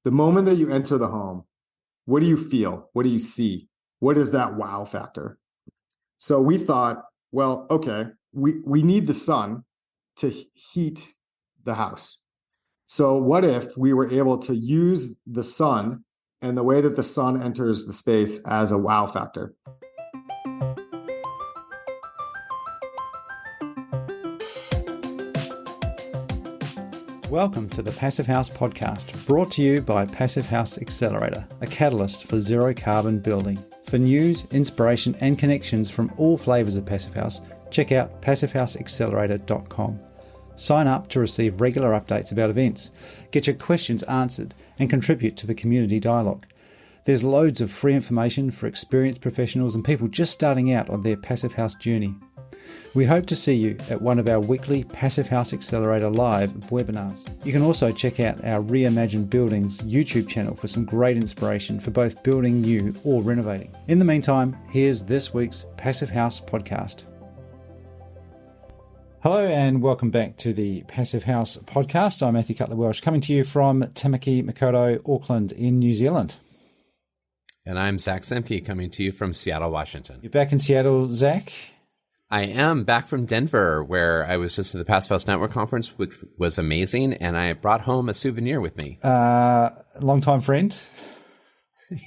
The moment that you enter the home, what do you feel? What do you see? What is that wow factor? So we thought, well, okay, we need the sun to heat the house. So what if we were able to use the sun and the way that the sun enters the space as a wow factor? Welcome to the Passive House podcast, brought to you by Passive House Accelerator, a catalyst for zero carbon building. For news, inspiration, and connections from all flavors of Passive House, check out passivehouseaccelerator.com. Sign up to receive regular updates about events, get your questions answered, and contribute to the community dialogue. There's loads of free information for experienced professionals and people just starting out on their Passive House journey. We hope to see you at one of our weekly Passive House Accelerator live webinars. You can also check out our Reimagine Buildings YouTube channel for some great inspiration for both building new or renovating. In the meantime, here's this week's Passive House podcast. Hello and welcome back to the Passive House podcast. I'm Matthew Cutler-Welsh, coming to you from Tamaki Makaurau, Auckland in New Zealand. And I'm Zack Semke, coming to you from Seattle, Washington. You're back in Seattle, Zack? I am back from Denver, where I was just at the Passive House Network conference, which was amazing, and I brought home a souvenir with me. Long-time friend?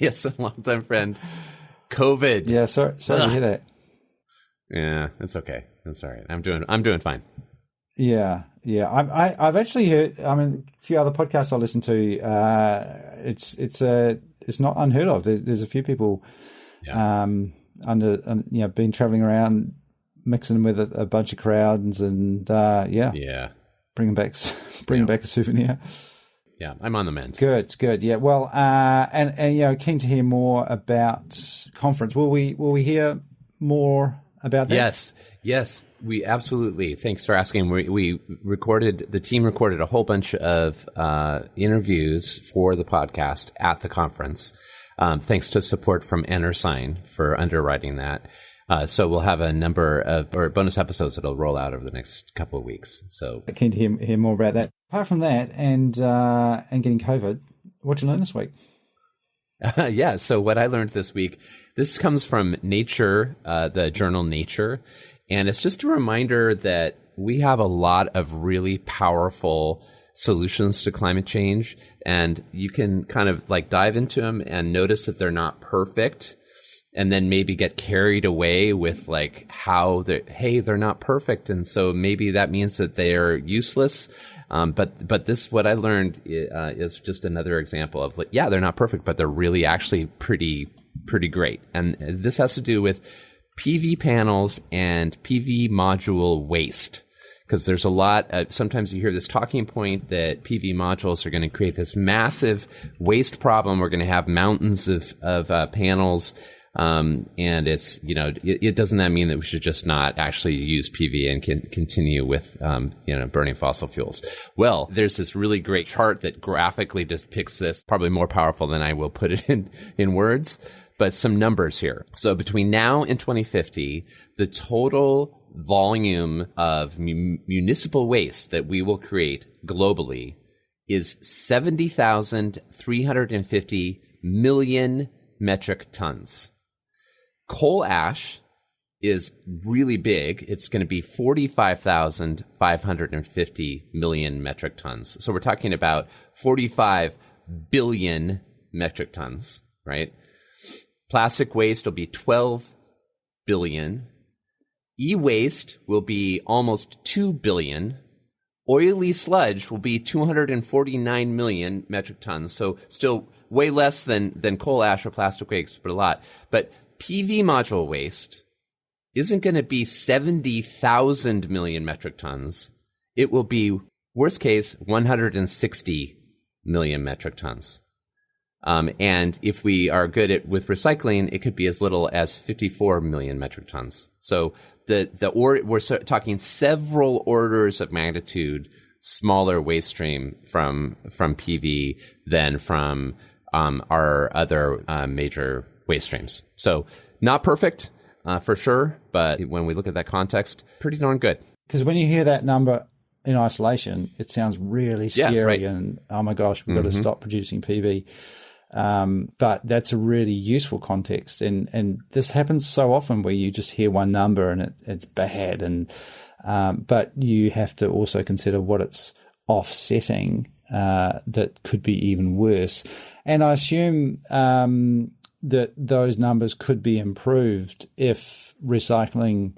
Yes, a long-time friend. COVID. Yeah, sorry to hear that. Yeah, it's okay. It's all right. I'm doing fine. Yeah. I've actually heard. I mean, a few other podcasts I listen to. It's not unheard of. There's a few people, been traveling around, mixing with a bunch of crowds, and bringing back a souvenir. Yeah, I'm on the mend. Good. Yeah. Well, and keen to hear more about conference. Will we hear more about that? Yes, we absolutely. Thanks for asking. The team recorded a whole bunch of interviews for the podcast at the conference. Thanks to support from EnterSign for underwriting that. So we'll have a number of bonus episodes that'll roll out over the next couple of weeks. So keen to hear more about that. Apart from that, and getting COVID, what you learn this week? So what I learned this week, this comes from Nature, the journal Nature, and it's just a reminder that we have a lot of really powerful solutions to climate change, and you can kind of like dive into them and notice that they're not perfect, and then maybe get carried away with like how they're not perfect, and so maybe that means that they're useless. But this, what I learned is just another example of like, they're not perfect, but they're really actually pretty great. And this has to do with PV panels and PV module waste. Because there's a lot, sometimes you hear this talking point that PV modules are going to create this massive waste problem. We're going to have mountains of panels. And it's, it doesn't that mean that we should just not actually use PV and continue with, burning fossil fuels? Well, there's this really great chart that graphically depicts this, probably more powerful than I will put it in words, but some numbers here. So between now and 2050, the total volume of municipal waste that we will create globally is 70,350 million metric tons. Coal ash is really big. It's going to be 45,550 million metric tons. So we're talking about 45 billion metric tons, right? Plastic waste will be 12 billion. E-waste will be almost 2 billion. Oily sludge will be 249 million metric tons. So still way less than coal ash or plastic waste, but a lot. But PV module waste isn't going to be 70,000 million metric tons. It will be, worst case, 160 million metric tons. And if we are good with recycling, it could be as little as 54 million metric tons. So we're talking several orders of magnitude smaller waste stream from PV than from our other major waste streams. So not perfect for sure, but when we look at that context, pretty darn good. Because when you hear that number, in isolation, it sounds really scary and, oh my gosh, we've got to stop producing PV. But that's a really useful context. And this happens so often where you just hear one number and it's bad. And, but you have to also consider what it's offsetting, that could be even worse. And I assume, that those numbers could be improved if recycling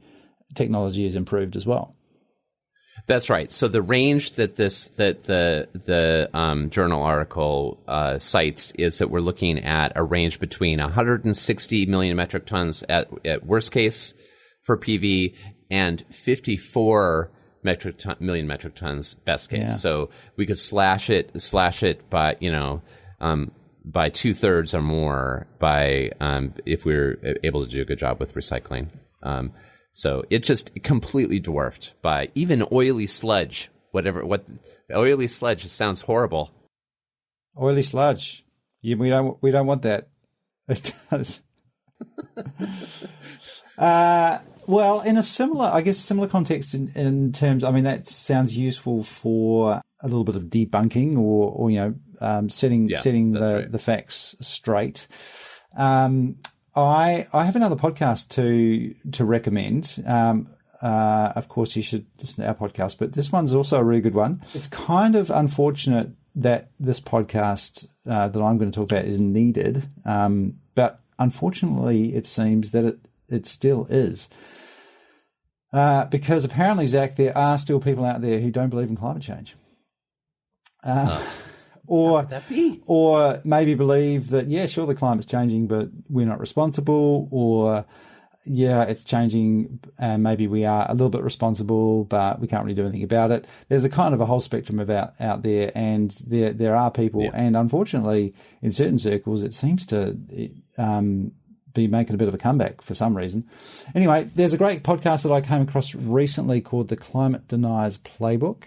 technology is improved as well. That's right. So the range that the journal article cites is that we're looking at a range between 160 million metric tons at worst case for PV and 54 million metric tons best case. Yeah. So we could slash it by by 2/3 or more by if we're able to do a good job with recycling. So it just completely dwarfed by even oily sludge. What oily sludge sounds horrible. Oily sludge. Yeah, we don't want that. It does. Well, in a similar context in terms, I mean, that sounds useful for a little bit of debunking or setting the facts straight. I have another podcast to recommend. Of course, you should listen to our podcast, but this one's also a really good one. It's kind of unfortunate that this podcast that I'm going to talk about is needed, but unfortunately, it seems that it still is. Because apparently, Zach, there are still people out there who don't believe in climate change. Or maybe believe that, yeah, sure, the climate's changing, but we're not responsible, or, yeah, it's changing and maybe we are a little bit responsible, but we can't really do anything about it. There's a kind of a whole spectrum of out there, and there are people, and unfortunately, in certain circles, it seems to be making a bit of a comeback for some reason. Anyway, there's a great podcast that I came across recently called The Climate Denier's Playbook.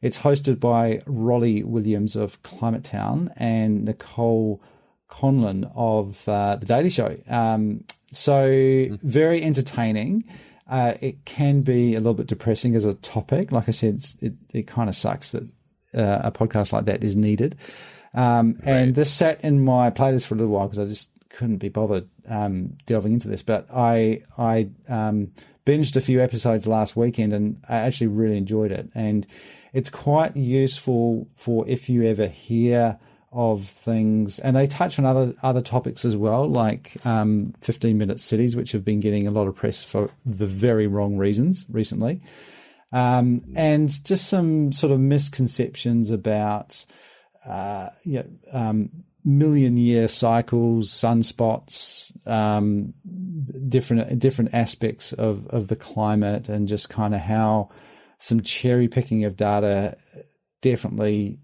It's hosted by Rolly Williams of Climate Town and Nicole Conlon of The Daily Show. So very entertaining. It can be a little bit depressing as a topic. Like I said, it kind of sucks that a podcast like that is needed. And this sat in my playlist for a little while because I just couldn't be bothered delving into this. But I binged a few episodes last weekend and I actually really enjoyed it. And it's quite useful for if you ever hear of things, and they touch on other topics as well, like 15-minute cities, which have been getting a lot of press for the very wrong reasons recently, and just some sort of misconceptions about million-year cycles, sunspots, different aspects of the climate, and just kind of how some cherry picking of data definitely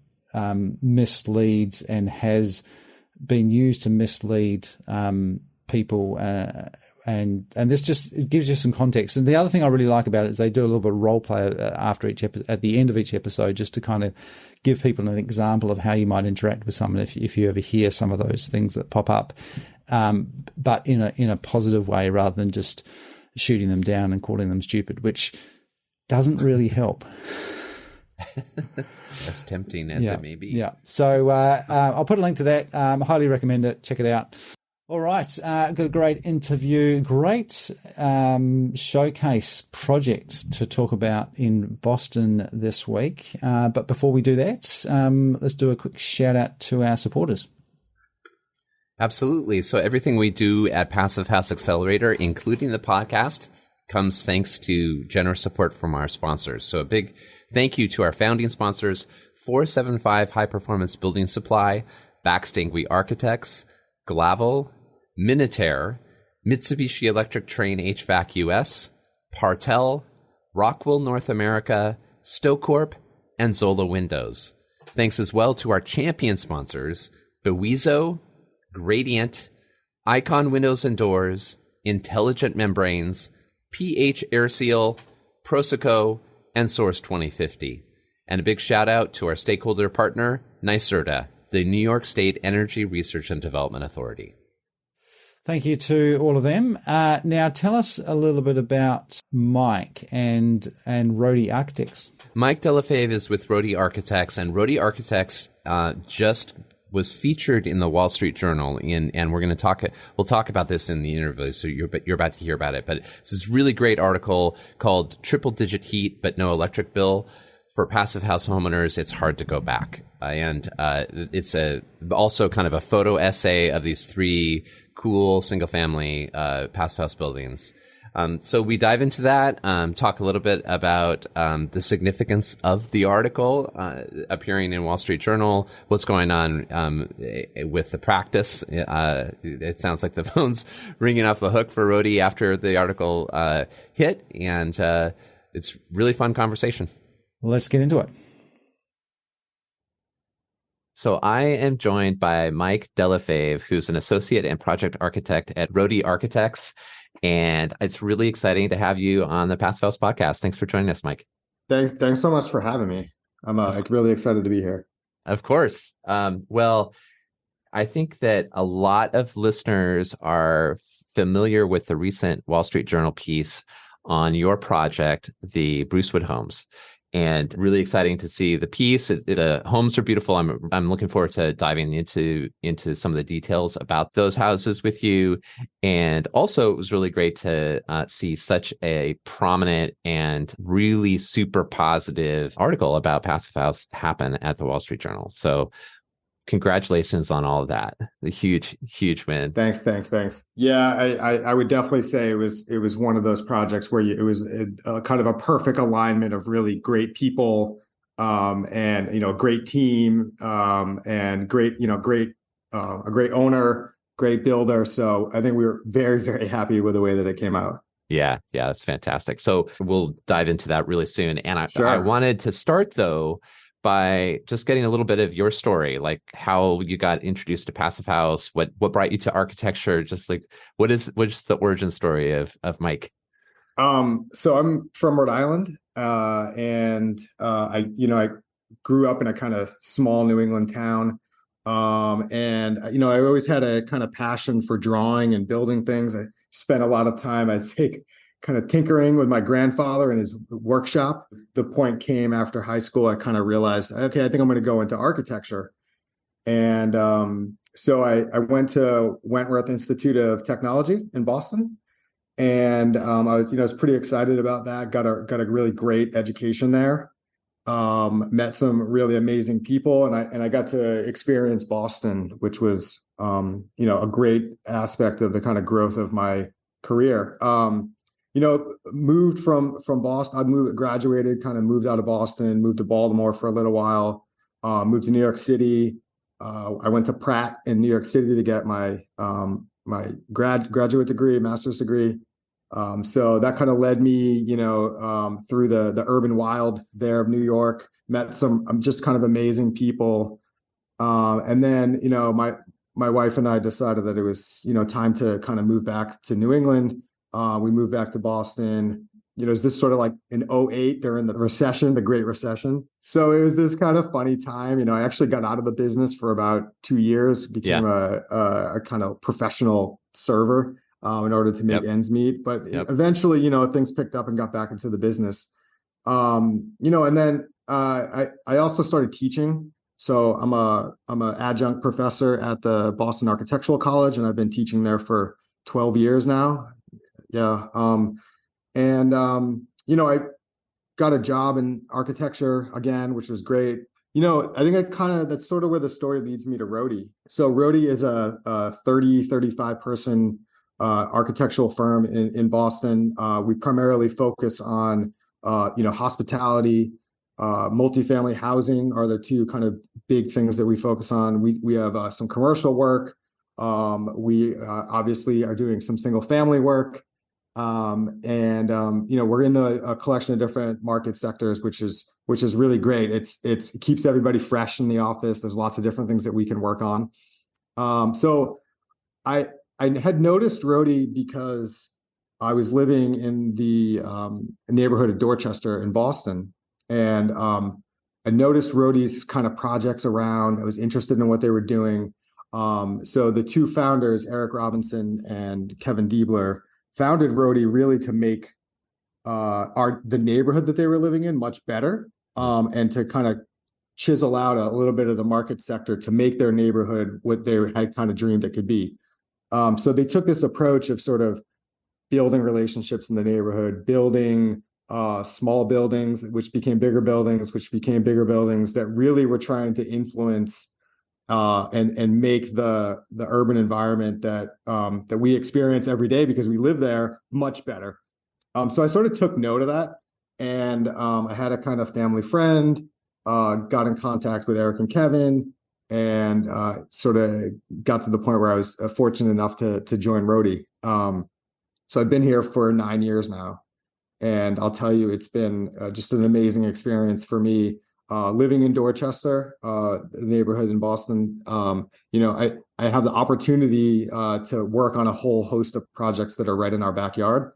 misleads and has been used to mislead people, and this just it gives you some context. And the other thing I really like about it is they do a little bit of role play after at the end of each episode, just to kind of give people an example of how you might interact with someone if you ever hear some of those things that pop up, but in a positive way rather than just shooting them down and calling them stupid, which doesn't really help. As tempting as it may be. Yeah. So I'll put a link to that. I highly recommend it. Check it out. All right. Got a great interview, great showcase project to talk about in Boston this week. But before we do that, let's do a quick shout out to our supporters. Absolutely. So everything we do at Passive House Accelerator, including the podcast, comes thanks to generous support from our sponsors. So a big thank you to our founding sponsors, 475 High Performance Building Supply, Baxtingwe Architects, Glavel, Minitaire, Mitsubishi Electric Train HVAC US, Partel, Rockwell North America, Stocorp, and Zola Windows. Thanks as well to our champion sponsors, Bewizo, Gradient, Icon Windows and Doors, Intelligent Membranes, PH Air Seal, Proseco, and Source 2050. And a big shout out to our stakeholder partner, NYSERDA, the New York State Energy Research and Development Authority. Thank you to all of them. Now, tell us a little bit about Mike and Roadie Architects. Mike Dellefave is with Roadie Architects, and Roadie Architects just was featured in the Wall Street Journal, and we'll talk about this in the interview, so you're about to hear about it. But it's this really great article called "Triple Digit Heat But No Electric Bill for Passive House Homeowners. It's Hard to Go Back," and it's also kind of a photo essay of these three cool single family passive house buildings. So we dive into that, talk a little bit about the significance of the article appearing in Wall Street Journal, what's going on with the practice. It sounds like the phone's ringing off the hook for Roadie after the article hit, and it's really fun conversation. Let's get into it. So I am joined by Mike Dellefave, who's an associate and project architect at Roadie Architects. And it's really exciting to have you on the Passive House podcast. Thanks for joining us, Mike. Thanks so much for having me. I'm really excited to be here. Of course. Well, I think that a lot of listeners are familiar with the recent Wall Street Journal piece on your project, the Brucewood homes. And really exciting to see the piece. The homes are beautiful. I'm looking forward to diving into some of the details about those houses with you. And also, it was really great to see such a prominent and really super positive article about Passive House happen at the Wall Street Journal. So congratulations on all of that. A huge win. Thanks. Yeah, I would definitely say it was one of those projects where it was kind of a perfect alignment of really great people, and great team, and great a great owner, great builder. So I think we were very, very happy with the way that it came out. Yeah, that's fantastic. So we'll dive into that really soon. And Sure. I wanted to start though by just getting a little bit of your story, like how you got introduced to Passive House, what brought you to architecture, just like what's the origin story of Mike? So I'm from Rhode Island, and I grew up in a kind of small New England town, and I always had a kind of passion for drawing and building things. I spent a lot of time, I'd say, kind of tinkering with my grandfather in his workshop. The point came after high school, I kind of realized, okay, I think I'm going to go into architecture. And so I went to Wentworth Institute of Technology in Boston. And I was pretty excited about that. Got a really great education there. Met some really amazing people, and I got to experience Boston, which was a great aspect of the kind of growth of my career. Moved from Boston. Graduated, kind of moved out of Boston, moved to Baltimore for a little while, moved to New York City. I went to Pratt in New York City to get my graduate degree, master's degree. So that kind of led me, through the urban wild there of New York, met some just kind of amazing people. And then, my wife and I decided that it was, time to kind of move back to New England. We moved back to Boston. It was this sort of like in 2008 during the recession, the Great Recession. So it was this kind of funny time. I actually got out of the business for about 2 years, became a kind of professional server in order to make ends meet. But eventually, things picked up and got back into the business. And then I also started teaching. So I'm a adjunct professor at the Boston Architectural College, and I've been teaching there for 12 years now. Yeah. I got a job in architecture again, which was great. I think that's sort of where the story leads me to Roadie. So Roadie is a 35 person architectural firm in Boston. We primarily focus on, hospitality, multifamily housing are the two kind of big things that we focus on. We have some commercial work. We obviously are doing some single family work. We're in a collection of different market sectors, which is really great. It keeps everybody fresh in the office. There's lots of different things that we can work on. So I had noticed Roadie because I was living in the neighborhood of Dorchester in Boston, and I noticed Roadie's kind of projects around. I was interested in what they were doing. So the two founders, Eric Robinson and Kevin Diebler, founded Rhody really to make the neighborhood that they were living in much better, and to kind of chisel out a little bit of the market sector to make their neighborhood what they had kind of dreamed it could be. So they took this approach of sort of building relationships in the neighborhood, building small buildings, which became bigger buildings, that really were trying to influence and make the urban environment that we experience every day because we live there much better. So I sort of took note of that, and I had a kind of family friend, got in contact with Eric and Kevin, and sort of got to the point where I was fortunate enough to join Rhody. So I've been here for 9 years now, and I'll tell you, it's been just an amazing experience for me. Living in Dorchester, the neighborhood in Boston, I have the opportunity to work on a whole host of projects that are right in our backyard.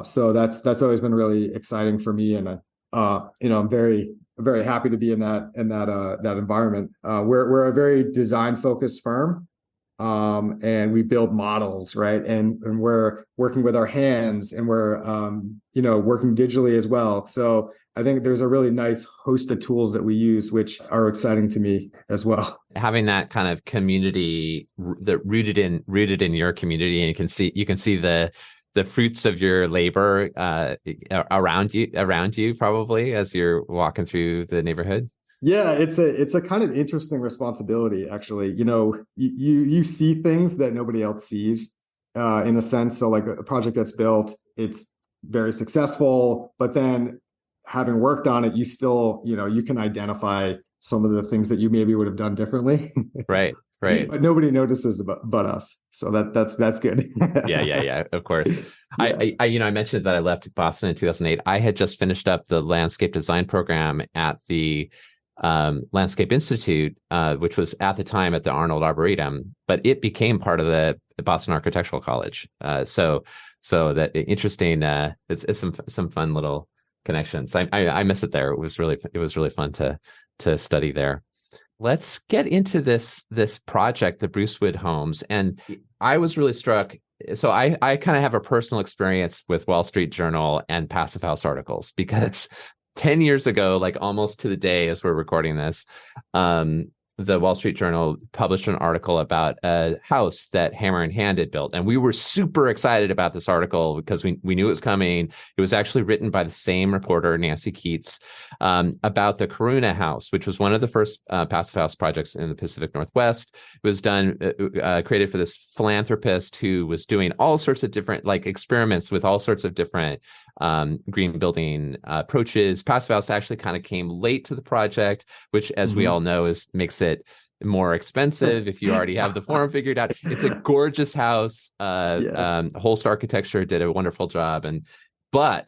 So that's always been really exciting for me, and I'm very happy to be in that environment. We're a very design focused firm, and we build models, right? And we're working with our hands, and we're working digitally as well. So I think there's a really nice host of tools that we use, which are exciting to me as well. Having that kind of community that rooted in your community, and you can see the fruits of your labor around you probably as you're walking through the neighborhood. Yeah, it's a kind of interesting responsibility, actually. You see things that nobody else sees, in a sense. So like a project gets built, it's very successful, but then having worked on it, you still, you can identify some of the things that you maybe would have done differently. Right. But nobody notices but us. So that's good. Yeah. Of course. Yeah. I mentioned that I left Boston in 2008. I had just finished up the landscape design program at the Landscape Institute, which was at the time at the Arnold Arboretum, but it became part of the Boston Architectural College. So that interesting. It's some fun little connections. I miss it there. It was really fun to study there. Let's get into this project, the Brucewood homes. And I was really struck. So I kind of have a personal experience with Wall Street Journal and Passive House articles, because 10 years ago, like almost to the day as we're recording this, the Wall Street Journal published an article about a house that Hammer and Hand had built. And we were super excited about this article because we knew it was coming. It was actually written by the same reporter, Nancy Keats, about the Corona house, which was one of the first passive house projects in the Pacific Northwest. It was created for this philanthropist who was doing all sorts of different experiments with all sorts of different green building approaches. Passive house actually kind of came late to the project, which, as we all know, makes it more expensive if you already have the form figured out. It's a gorgeous house. Holst Architecture did a wonderful job, but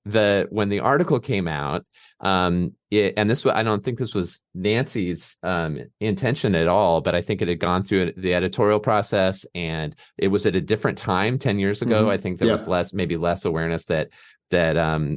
when the article came out, and I don't think this was Nancy's intention at all, but I think it had gone through the editorial process, and it was at a different time 10 years ago. I think there was less awareness that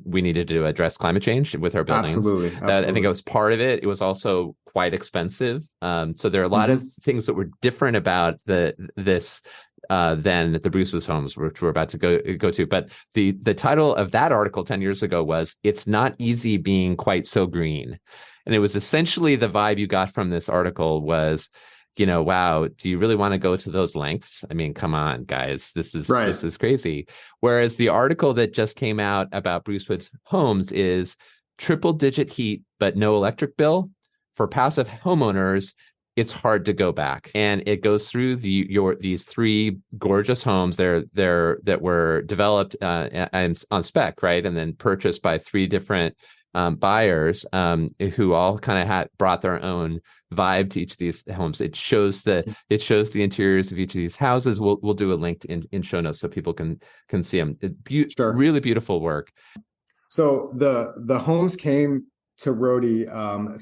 we needed to address climate change with our buildings. Absolutely. I think it was part of it. It was also quite expensive. So there are a lot of things that were different about this than the Bruce's homes, which we're about to go to. But the title of that article 10 years ago was "It's Not Easy Being Quite So Green." And it was essentially the vibe you got from this article was, wow, do you really want to go to those lengths? I mean, come on, guys, this is crazy. Whereas the article that just came out about Brucewood's homes is triple digit heat, but no electric bill. For passive homeowners, it's hard to go back. And it goes through these three gorgeous homes that were developed and on spec, right? And then purchased by three different buyers who all kind of had brought their own vibe to each of these homes. It shows the interiors of each of these houses. We'll do a link in show notes so people can see them. Sure. Really beautiful work. So the homes came to Rhody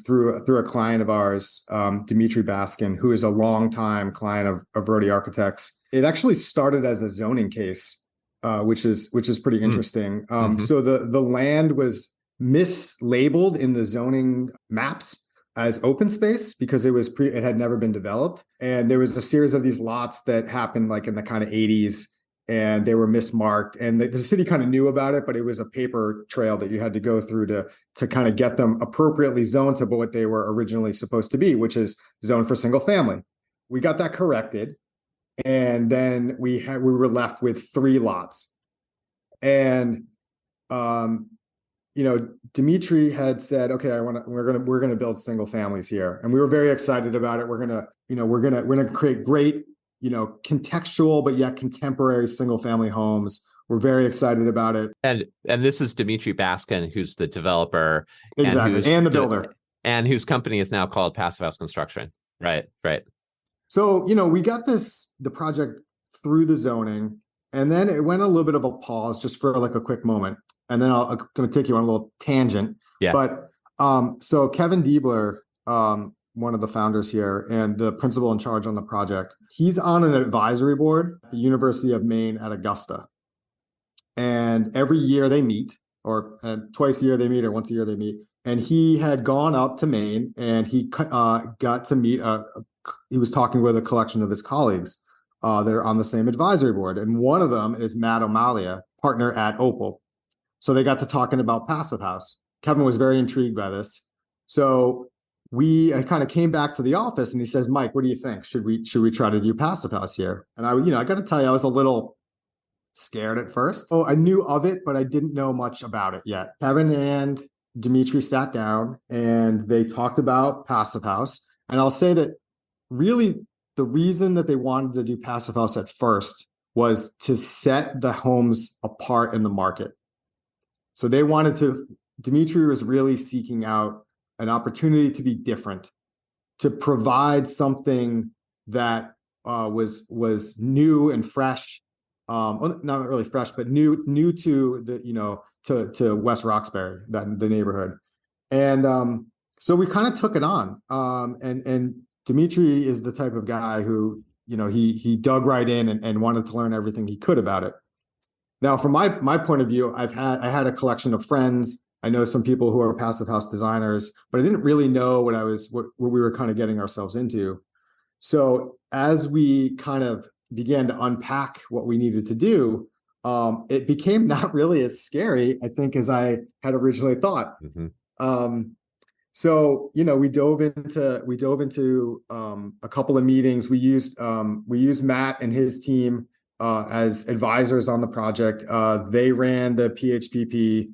through a client of ours, Dimitri Baskin, who is a longtime client of Rhody Architects. It actually started as a zoning case, which is pretty interesting. So the land was mislabeled in the zoning maps. as open space because it had never been developed. And there was a series of these lots that happened like in the kind of 80s, and they were mismarked, and the city kind of knew about it, but it was a paper trail that you had to go through to kind of get them appropriately zoned to what they were originally supposed to be, which is zoned for single family. We got that corrected, and then we were left with 3 lots. And Dimitri had said, okay, we're gonna build single families here, and we were very excited about it. We're gonna create great, contextual but yet contemporary single family homes. We're very excited about it. And this is Dimitri Baskin, who's the developer, exactly, and the builder, and whose company is now called Passive House Construction. Right. So we got the project through the zoning, and then it went a little bit of a pause just for like a quick moment. And then I'm going to take you on a little tangent. Yeah. But so Kevin Diebler, one of the founders here and the principal in charge on the project, he's on an advisory board at the University of Maine at Augusta. And every year they meet, or twice a year they meet, or once a year they meet. And he had gone up to Maine, and he got to meet he was talking with a collection of his colleagues that are on the same advisory board. And one of them is Matt O'Malia, partner at Opal. So they got to talking about Passive House. Kevin was very intrigued by this. So I kind of came back to the office, and he says, Mike, what do you think? Should we try to do Passive House here? And I got to tell you, I was a little scared at first. Oh, I knew of it, but I didn't know much about it yet. Kevin and Dimitri sat down, and they talked about Passive House. And I'll say that really the reason that they wanted to do Passive House at first was to set the homes apart in the market. So Dimitri was really seeking out an opportunity to be different, to provide something that was new and fresh, well, not really fresh, but new to to West Roxbury, the neighborhood. And so we kind of took it on. And Dimitri is the type of guy who, he dug right in and wanted to learn everything he could about it. Now, from my point of view, I had a collection of friends. I know some people who are passive house designers, but I didn't really know what we were kind of getting ourselves into. So as we kind of began to unpack what we needed to do, it became not really as scary, I think, as I had originally thought. Mm-hmm. So we dove into a couple of meetings. We used Matt and his team as advisors on the project. They ran the PHPP.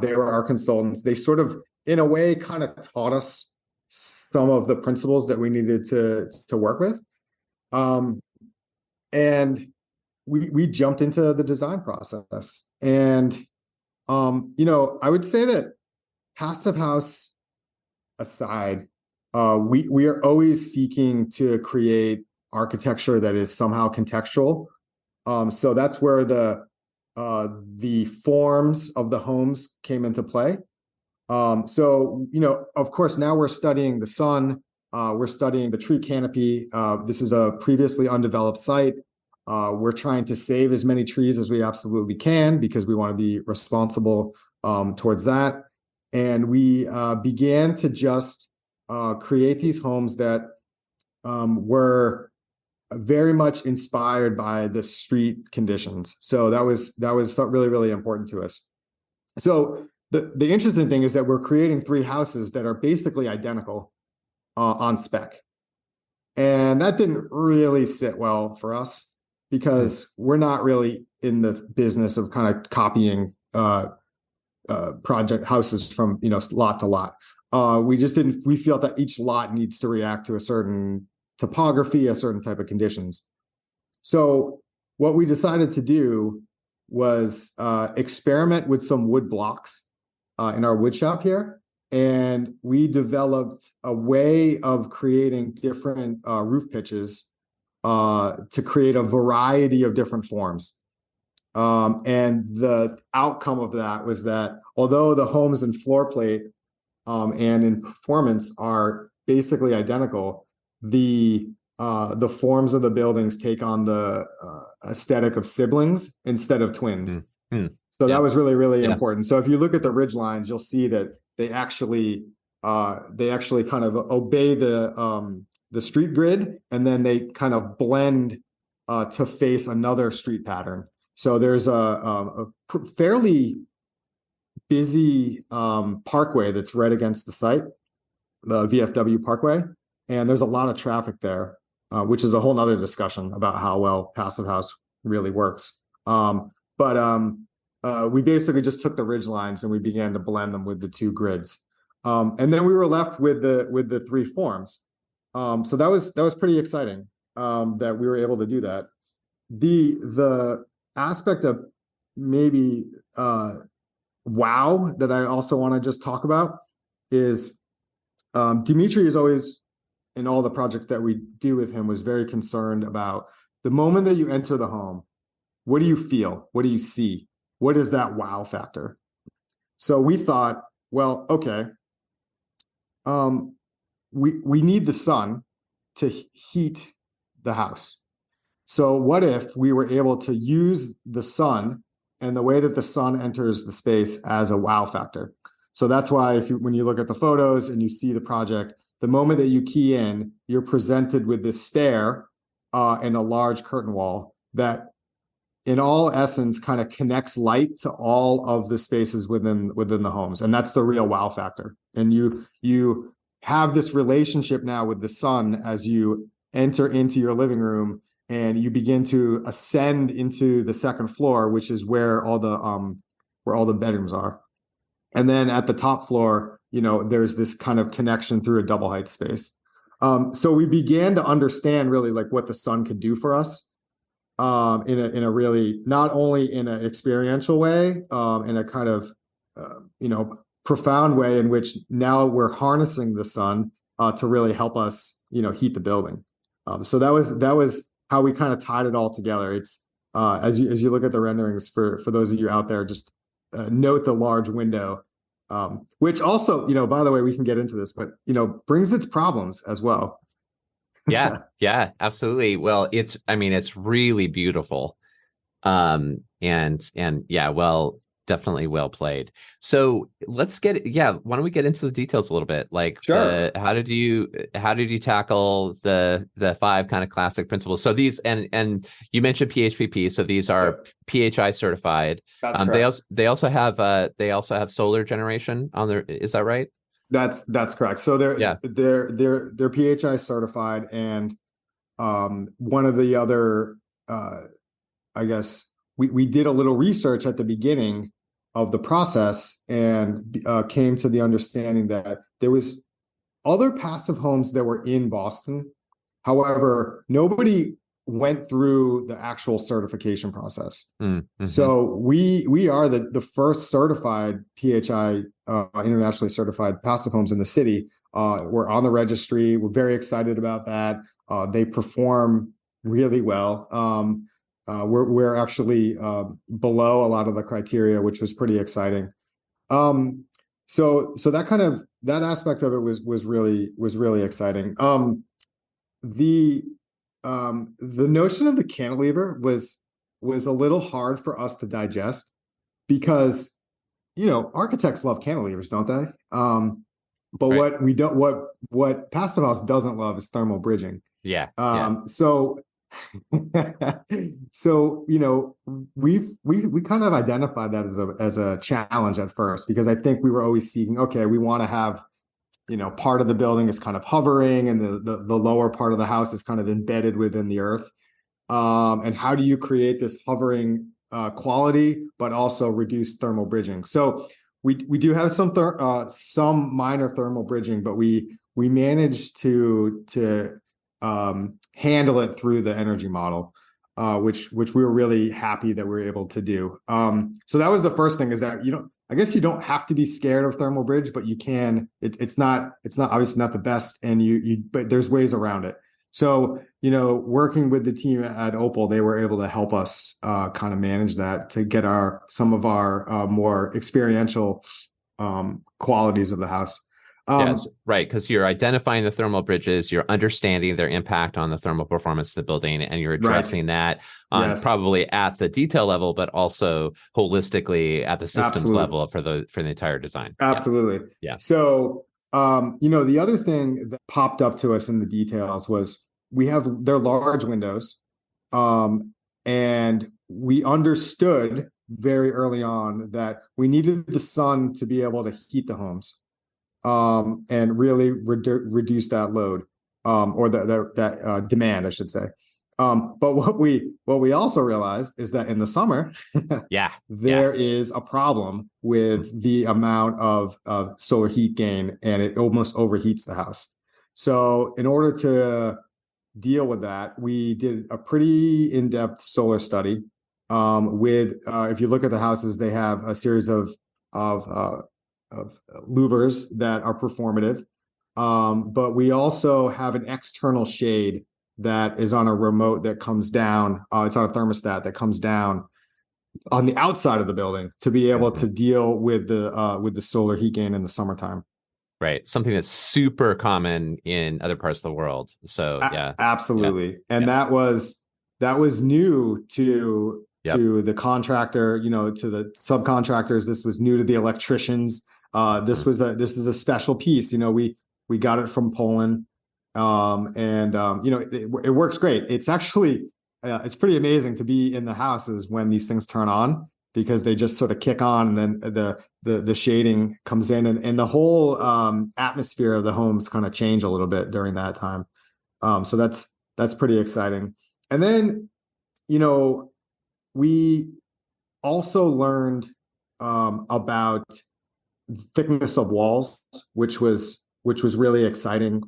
They were our consultants. They sort of, in a way, kind of taught us some of the principles that we needed to work with. And we jumped into the design process. And I would say that Passive House aside, we are always seeking to create architecture that is somehow contextual. So that's where the forms of the homes came into play. So of course, now we're studying the sun. We're studying the tree canopy. This is a previously undeveloped site. We're trying to save as many trees as we absolutely can because we want to be responsible towards that. And we began to just create these homes that were very much inspired by the street conditions. So that was really, really important to us. So the interesting thing is that we're creating 3 houses that are basically identical on spec. And that didn't really sit well for us because we're not really in the business of kind of copying project houses from lot to lot. We felt that each lot needs to react to a certain topography, a certain type of conditions. So what we decided to do was experiment with some wood blocks in our wood shop here. And we developed a way of creating different roof pitches to create a variety of different forms. And the outcome of that was that although the homes in floor plate and in performance are basically identical, the forms of the buildings take on the aesthetic of siblings instead of twins. Mm-hmm. So that was really, really important. So if you look at the ridge lines, you'll see that they actually they actually kind of obey the street grid, and then they kind of blend to face another street pattern. So there's a fairly busy parkway that's right against the site, the VFW Parkway, and there's a lot of traffic there, which is a whole nother discussion about how well Passive House really works. But we basically just took the ridge lines and we began to blend them with the two grids, and then we were left with the three forms. So that was pretty exciting that we were able to do that. The aspect of maybe wow that I also want to just talk about is Dimitri is always, in all the projects that we do with him, was very concerned about the moment that you enter the home. What do you feel? What do you see? What is that wow factor? So we thought, well, okay, we need the sun to heat the house. So what if we were able to use the sun and the way that the sun enters the space as a wow factor? So that's why when you look at the photos and you see the project, the moment that you key in, you're presented with this stair and a large curtain wall that in all essence kind of connects light to all of the spaces within the homes. And that's the real wow factor. And you have this relationship now with the sun as you enter into your living room and you begin to ascend into the second floor, which is where all the bedrooms are. And then at the top floor, there's this kind of connection through a double height space. So we began to understand really like what the sun could do for us in a really, not only in an experiential way, in a kind of, profound way in which now we're harnessing the sun to really help us, heat the building. So that was how we kind of tied it all together. It's as you look at the renderings for those of you out there, just note the large window, which also, by the way, we can get into this, but brings its problems as well. Yeah, absolutely. Well, it's really beautiful. And yeah, well, definitely well played. So let's why don't we get into the details a little bit? Like, sure. How did you tackle the 5 kind of classic principles? So these, and you mentioned PHPP, so these are PHI certified. That's correct. They also have solar generation on their, is that right? That's correct. So they're PHI certified, and one of the other I guess we did a little research at the beginning of the process and came to the understanding that there was other passive homes that were in Boston. However, nobody went through the actual certification process. Mm-hmm. So we are the first certified PHI internationally certified passive homes in the city. We're on the registry. We're very excited about that. They perform really well. We're actually below a lot of the criteria, which was pretty exciting. So that aspect of it was really exciting. The notion of the cantilever was a little hard for us to digest because architects love cantilevers, don't they? But right. What Passive House doesn't love is thermal bridging. Yeah. So we kind of identified that as a challenge at first, because I think we were always seeking, okay, we want to have part of the building is kind of hovering and the lower part of the house is kind of embedded within the earth, and how do you create this hovering quality but also reduce thermal bridging? So we do have some minor thermal bridging, but we managed to handle it through the energy model, which we were really happy that we were able to do. So that was the first thing, is that I guess you don't have to be scared of thermal bridge, but you can. It's not obviously not the best, and but there's ways around it. So working with the team at Opal, they were able to help us kind of manage that to get some of our more experiential qualities of the house. Yes, right, because you're identifying the thermal bridges, you're understanding their impact on the thermal performance of the building, and you're addressing that probably at the detail level, but also holistically at the systems level for the entire design. Absolutely. Yeah. So The other thing that popped up to us in the details was they're large windows. And we understood very early on that we needed the sun to be able to heat the homes, and really reduce that load, or that demand, I should say. But what we also realized is that in the summer, there is a problem with the amount of solar heat gain, and it almost overheats the house. So in order to deal with that, we did a pretty in-depth solar study. If you look at the houses, they have a series of louvers that are performative, but we also have an external shade that is on a remote that comes down. It's on a thermostat that comes down on the outside of the building to be able to deal with the solar heat gain in the summertime. Right. Something that's super common in other parts of the world. So yeah. Absolutely. And that was new to the contractor, to the subcontractors. This was new to the electricians. This is a special piece. We got it from Poland. It works great. It's actually it's pretty amazing to be in the houses when these things turn on, because they just sort of kick on, and then the shading comes in, and the whole atmosphere of the homes kind of change a little bit during that time. So that's pretty exciting. And then, we also learned about thickness of walls, which was really exciting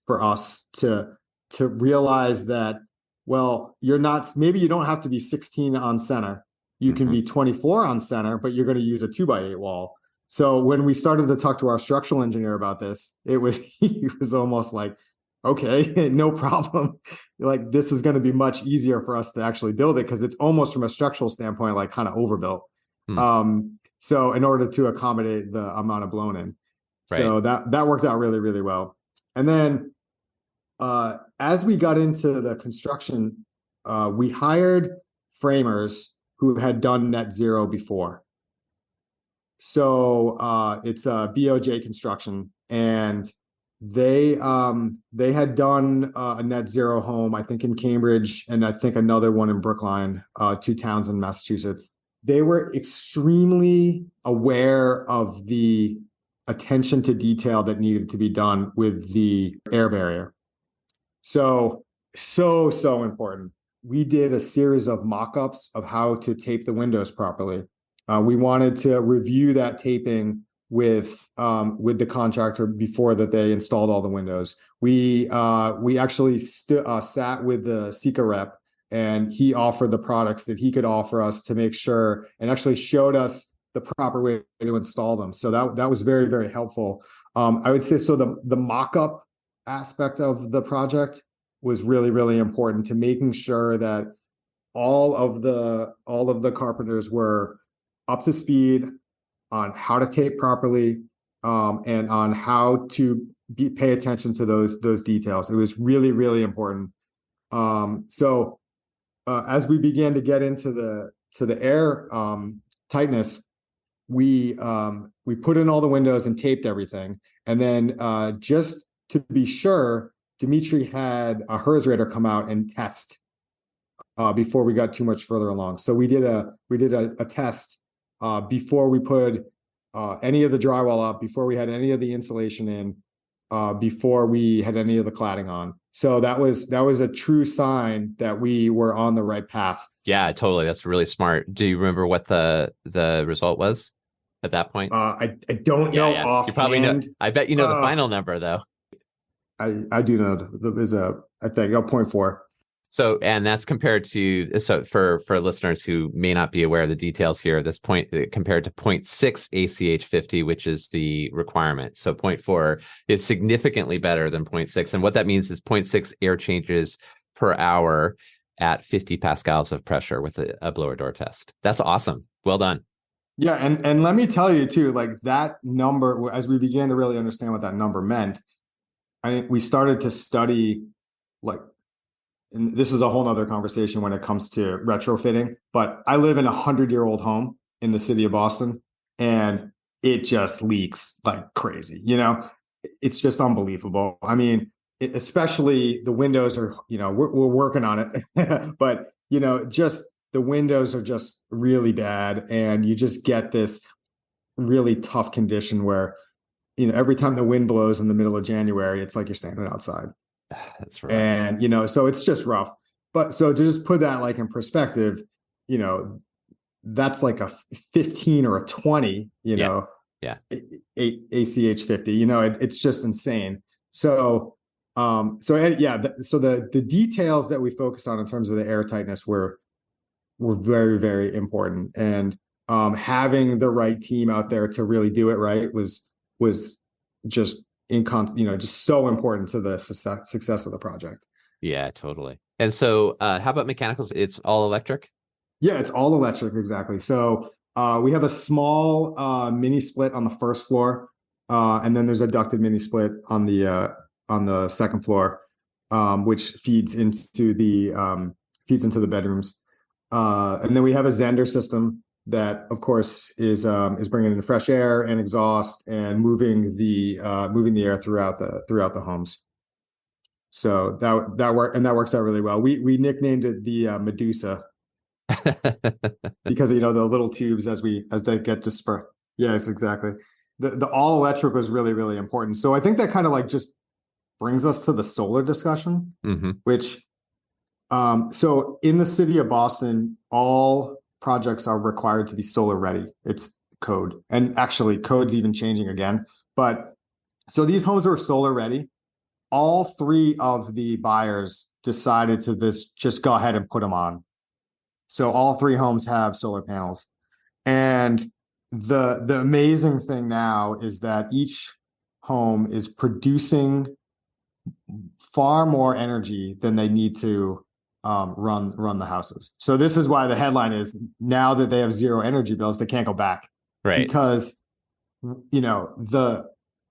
for us to realize that, well, maybe you don't have to be 16 on center. You can be 24 on center, but you're going to use a 2x8 wall. So when we started to talk to our structural engineer about this, he was almost like, okay, no problem. Like, this is going to be much easier for us to actually build it, because it's almost, from a structural standpoint, like kind of overbuilt. So in order to accommodate the amount of blown in. Right. So that worked out really, really well. And then as we got into the construction, we hired framers who had done net zero before. So it's a BOJ construction, and they had done a net zero home, I think in Cambridge, and I think another one in Brookline, 2 towns in Massachusetts. They were extremely aware of the attention to detail that needed to be done with the air barrier. So important. We did a series of mock-ups of how to tape the windows properly. We wanted to review that taping with the contractor before that they installed all the windows. We actually sat with the Sika rep, and he offered the products that he could offer us to make sure, and actually showed us the proper way to install them. So that was very, very helpful. I would say, so the mock-up aspect of the project was really, really important to making sure that all of the carpenters were up to speed on how to tape properly, and on how to pay attention to those details. It was really, really important. So as we began to get into the air tightness, we put in all the windows and taped everything. And then just to be sure, Dimitri had a HERS rater come out and test before we got too much further along. So we did a test before we put any of the drywall up, before we had any of the insulation in, before we had any of the cladding on. So that was a true sign that we were on the right path. Yeah, totally. That's really smart. Do you remember what the result was at that point? I don't know offhand. You probably know. I bet you know the final number, though. I do know there's I think 0.4. So, and that's compared to, so for listeners who may not be aware of the details here, this point compared to 0.6 ACH 50, which is the requirement. So 0.4 is significantly better than 0.6. And what that means is 0.6 air changes per hour at 50 pascals of pressure with a blower door test. That's awesome. Well done. Yeah. And let me tell you too, like that number, as we began to really understand what that number meant, I think we started to study, like, and this is a whole nother conversation when it comes to retrofitting, but I live in a 100-year-old home in the city of Boston, and it just leaks like crazy. it's just unbelievable. I mean, especially the windows are, we're working on it, but just the windows are just really bad, and you just get this really tough condition where, every time the wind blows in the middle of January, it's like you're standing outside. That's rough. And, so it's just rough. But so to just put that like in perspective, that's like a 15 or a 20, Yeah. ACH 50, it's just insane. So, the details that we focused on in terms of the air tightness were very, very important. And having the right team out there to really do it right was just just so important to the success of the project. Yeah, totally. And so how about mechanicals? It's all electric? Yeah, it's all electric. Exactly. So we have a small mini split on the first floor, and then there's a ducted mini split on the second floor, which feeds into the bedrooms. And then we have a Zender system that, of course, is bringing in fresh air and exhaust and moving the air throughout the homes. So that works out really well. We nicknamed it the Medusa because the little tubes as they get dispersed. Yes, exactly. The all electric was really, really important. So I think that kind of like just brings us to the solar discussion, which so in the city of Boston, all projects are required to be solar ready. It's code, and actually code's even changing again. But so these homes are solar ready. All three of the buyers decided to just go ahead and put them on. So all three homes have solar panels. And the amazing thing now is that each home is producing far more energy than they need to run the houses. So this is why the headline is, now that they have zero energy bills, they can't go back. Right. Because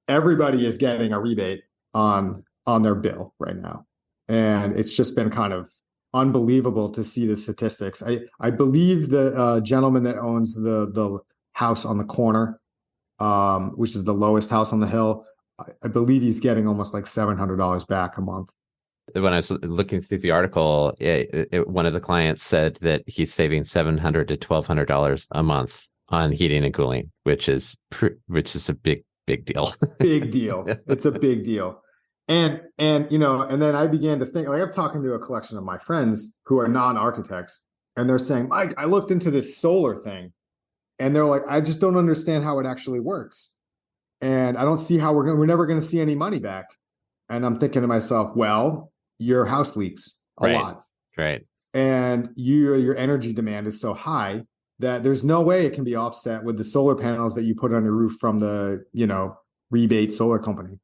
everybody is getting a rebate on their bill right now. And it's just been kind of unbelievable to see the statistics. I believe the gentleman that owns the house on the corner, which is the lowest house on the hill, I believe he's getting almost like $700 back a month. When I was looking through the article, one of the clients said that he's saving $700 to $1,200 a month on heating and cooling, which is a big deal. Big deal. It's a big deal. And then I began to think, like, I'm talking to a collection of my friends who are non-architects, and they're saying, Mike, I looked into this solar thing, and they're like, I just don't understand how it actually works. And I don't see how we're never going to see any money back. And I'm thinking to myself, well, your house leaks a lot. Right. And your energy demand is so high that there's no way it can be offset with the solar panels that you put on your roof from the, rebate solar company.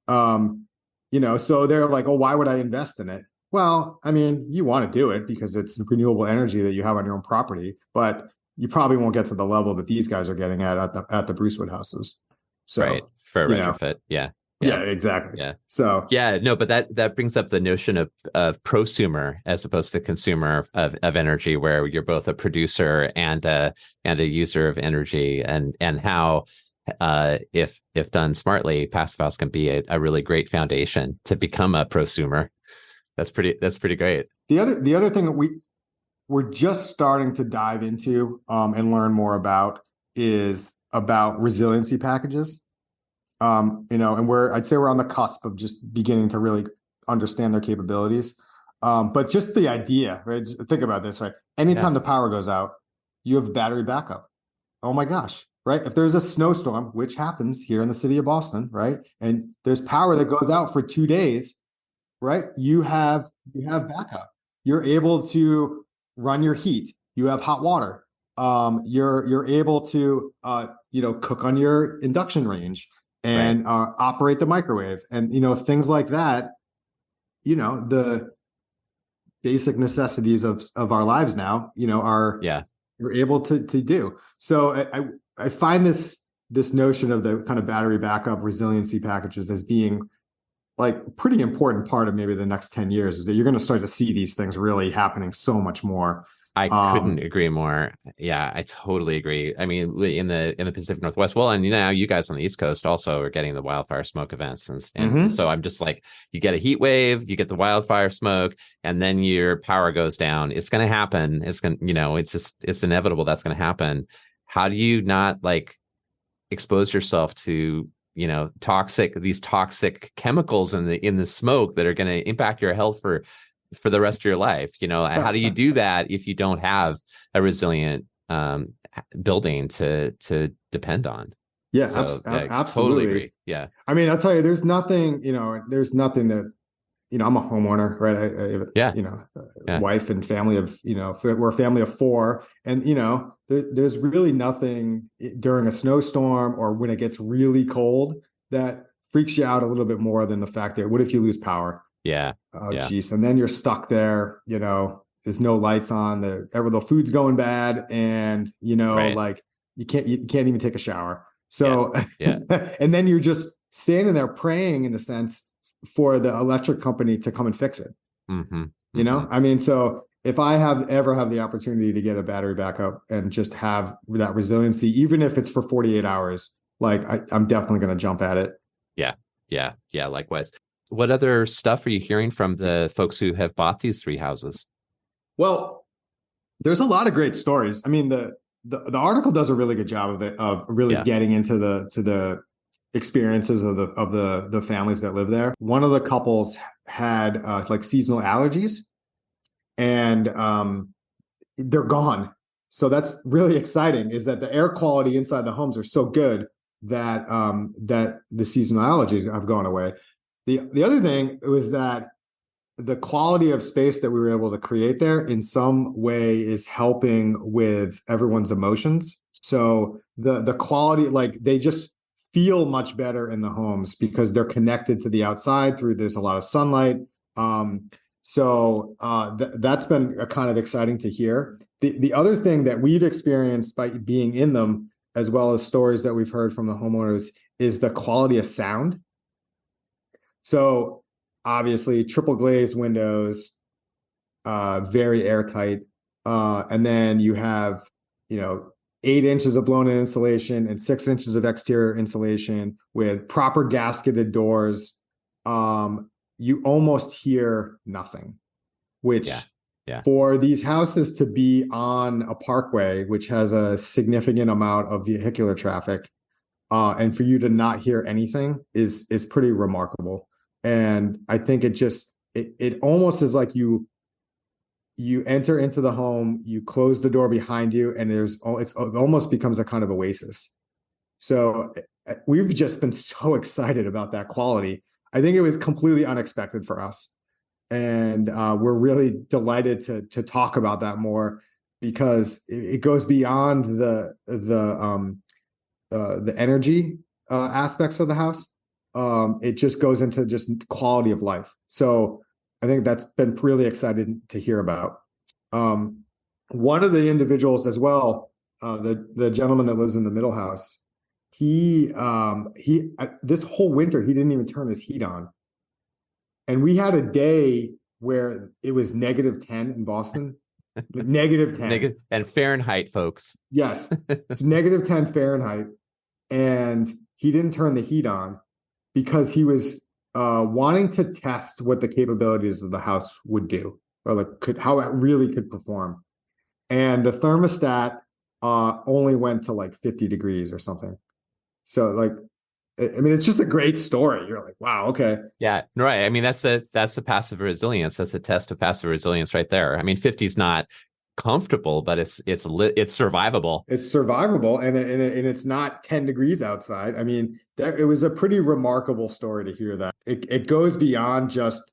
So they're like, oh, why would I invest in it? Well, I mean, you want to do it because it's renewable energy that you have on your own property, but you probably won't get to the level that these guys are getting at the Brucewood houses. So, right. For a retrofit. Yeah. Yeah, exactly. Yeah. So no, but that brings up the notion of prosumer as opposed to consumer of energy, where you're both a producer and a user of energy, and how if done smartly, Passive House can be a really great foundation to become a prosumer. That's pretty great. The other thing that we're just starting to dive into and learn more about is about resiliency packages. And I'd say we're on the cusp of just beginning to really understand their capabilities. But just the idea, right? Just think about this, right? Anytime the power goes out, you have battery backup. Oh my gosh, right? If there's a snowstorm, which happens here in the city of Boston, right? And there's power that goes out for 2 days, right? You have backup. You're able to run your heat. You have hot water. You're able to cook on your induction range and operate the microwave, and things like that. The basic necessities of our lives now you're able to do. So I find this notion of the kind of battery backup resiliency packages as being like pretty important part of maybe the next 10 years, is that you're going to start to see these things really happening so much more. I couldn't agree more. Yeah, I totally agree. I mean, in the Pacific Northwest, well, and now you guys on the East Coast also are getting the wildfire smoke events, and so I'm just like, you get a heat wave, you get the wildfire smoke, and then your power goes down. It's going to happen. It's going, it's inevitable. That's going to happen. How do you not like expose yourself to these toxic chemicals in the smoke that are going to impact your health for the rest of your life? How do you do that if you don't have a resilient building to depend on? Yeah, so, absolutely. Totally agree. Yeah. I mean, I'll tell you, there's nothing that, I'm a homeowner, right? I have, wife and family of, we're a family of 4, and, there's really nothing during a snowstorm or when it gets really cold that freaks you out a little bit more than the fact that what if you lose power? Yeah. Geez. And then you're stuck there, there's no lights on, the food's going bad, and, Right. like you can't even take a shower. So, yeah. And then you're just standing there praying, in a sense, for the electric company to come and fix it. I mean, so if I ever have the opportunity to get a battery backup and just have that resiliency, even if it's for 48 hours, like I'm definitely going to jump at it. Yeah. Likewise. What other stuff are you hearing from the folks who have bought these 3 houses? Well, there's a lot of great stories. I mean, the article does a really good job of it, of really getting into the experiences of the families that live there. One of the couples had like seasonal allergies, and they're gone. So that's really exciting, is that the air quality inside the homes are so good that that the seasonal allergies have gone away. The other thing was that the quality of space that we were able to create there in some way is helping with everyone's emotions. So the quality, like they just feel much better in the homes because they're connected to the outside there's a lot of sunlight. So that's been kind of exciting to hear. The other thing that we've experienced by being in them, as well as stories that we've heard from the homeowners, is the quality of sound. So obviously triple glazed windows, very airtight. And then you have, 8 inches of blown-in insulation and 6 inches of exterior insulation with proper gasketed doors. You almost hear nothing, which for these houses to be on a parkway, which has a significant amount of vehicular traffic, and for you to not hear anything is pretty remarkable. And I think it almost is like you enter into the home, you close the door behind you, and it almost becomes a kind of oasis. So we've just been so excited about that quality. I think it was completely unexpected for us. And we're really delighted to talk about that more, because it goes beyond the energy aspects of the house. It just goes into just quality of life. So I think that's been really exciting to hear about. One of the individuals as well, the gentleman that lives in the middle house, he this whole winter, he didn't even turn his heat on. And we had a day where it was -10 in Boston. -10. And Fahrenheit, folks. Yes. It's -10 Fahrenheit. And he didn't turn the heat on because he was wanting to test what the capabilities of the house would do, or like how it really could perform. And the thermostat only went to like 50 degrees or something. So like, I mean, it's just a great story. You're like, wow, okay. Yeah, right. I mean, that's the passive resilience. That's a test of passive resilience right there. I mean, 50 is not comfortable, but it's survivable. It's survivable, and it's not 10 degrees outside. I mean, it was a pretty remarkable story to hear that. It goes beyond just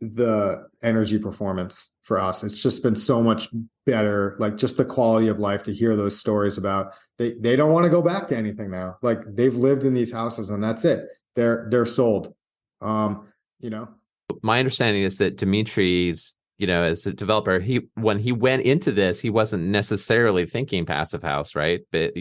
the energy performance for us. It's just been so much better, like just the quality of life, to hear those stories about they don't want to go back to anything now. Like they've lived in these houses and that's it. They're sold. My understanding is that Dimitri's as a developer, when he went into this, he wasn't necessarily thinking passive house, right? But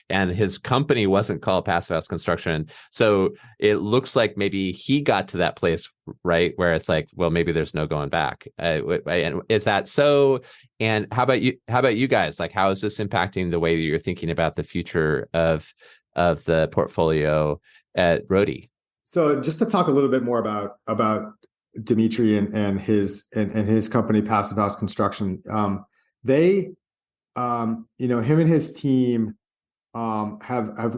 and his company wasn't called Passive House Construction. So it looks like maybe he got to that place, right, where it's like, well, maybe there's no going back. And is that so? And how about you? How about you guys? Like, how is this impacting the way that you're thinking about the future of the portfolio at Rhody? So just to talk a little bit more about Dimitri and his company, Passive House Construction, they, him and his team have,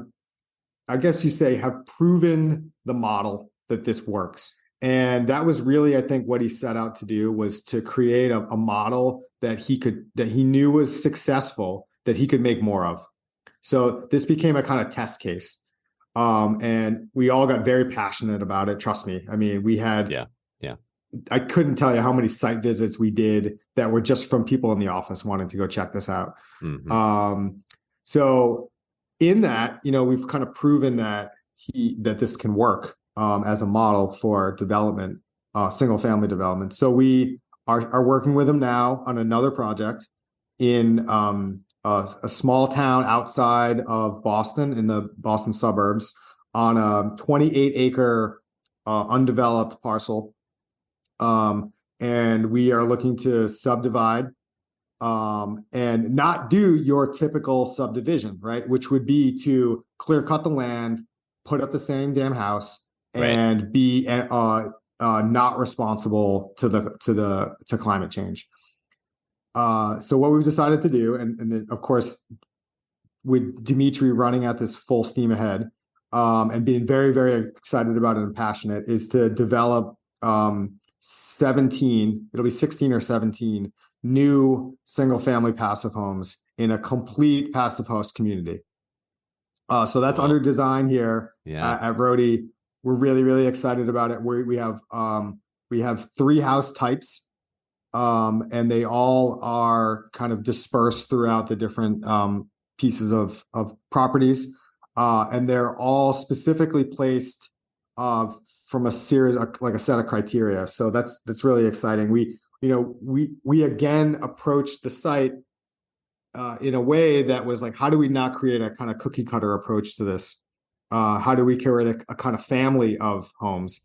I guess you say, have proven the model that this works. And that was really, I think, what he set out to do, was to create a model that he knew was successful, that he could make more of. So this became a kind of test case. And we all got very passionate about it. Trust me. I mean, we had, I couldn't tell you how many site visits we did that were just from people in the office wanting to go check this out. Mm-hmm. So in that, we've kind of proven that this can work, as a model for development, single family development. So we are working with him now on another project in, a small town outside of Boston, in the Boston suburbs, on a 28-acre undeveloped parcel. And we are looking to subdivide, and not do your typical subdivision, right? Which would be to clear cut the land, put up the same damn house, and be not responsible to climate change. So what we've decided to do, and then of course, with Dimitri running at this full steam ahead, and being very, very excited about it and passionate, is to develop 17, it'll be 16 or 17 new single family passive homes in a complete passive house community. So that's under design here at Rhody. We're really, really excited about it. We have 3 house types. And they all are kind of dispersed throughout the different pieces of properties, and they're all specifically placed from a series, like a set of criteria. So that's really exciting. We again approached the site in a way that was like, how do we not create a kind of cookie cutter approach to this? How do we create a kind of family of homes?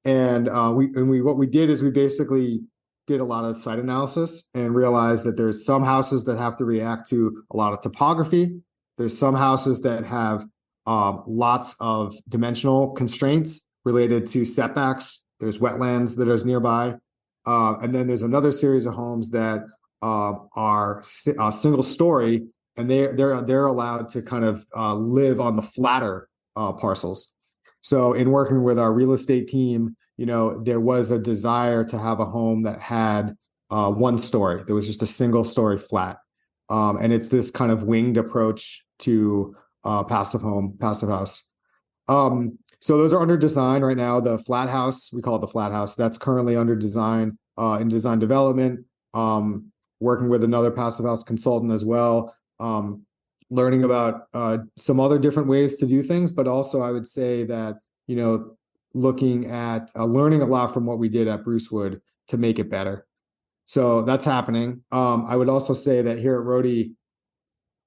And what we did is we basically did a lot of site analysis and realized that there's some houses that have to react to a lot of topography. There's some houses that have lots of dimensional constraints related to setbacks. There's wetlands that is nearby. And then there's another series of homes that are single story, and they're allowed to kind of live on the flatter parcels. So in working with our real estate team, there was a desire to have a home that had 1 story. There was just a single story flat. And it's this kind of winged approach to passive house. So those are under design right now. The flat house, we call it the flat house, that's currently under design, in design development, working with another passive house consultant as well, learning about some other different ways to do things. But also I would say that, looking at learning a lot from what we did at Brucewood to make it better. So that's happening. I would also say that here at Rhody,